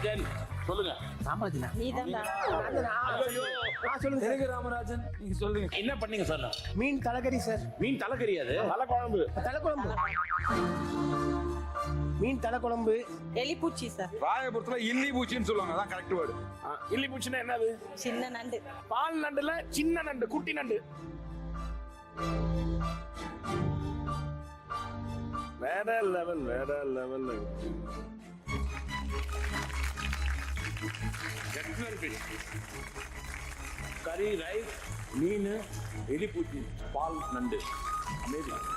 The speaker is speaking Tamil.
ராமராஜன் சொல்லுங்க. ராமராஜனா? சொல்லுங்க எனக்கு ராமராஜன். நீங்க சொல்லுங்க. என்ன பண்ணீங்க சார்? மீன் தலைக்கறி சார். மீன் தலைக்கறி. அது தலைக்குழம்பு. மீன் தலைக்குழம்பு. எலிப்பூச்சி சார். ராயபுரத்துல இல்லி பூச்சின்னு சொல்லுவாங்க. அதான் கரெக்ட் வேர்டு. இல்லி பூச்சின்னா என்னது? சின்ன நண்டு. பால் நண்டுல சின்ன நண்டு, குட்டி நண்டு. வேற லெவல். கறி, ரைஸ், மீன், எலிப்பூச்சி, பால் நண்டு. அமேசிங்.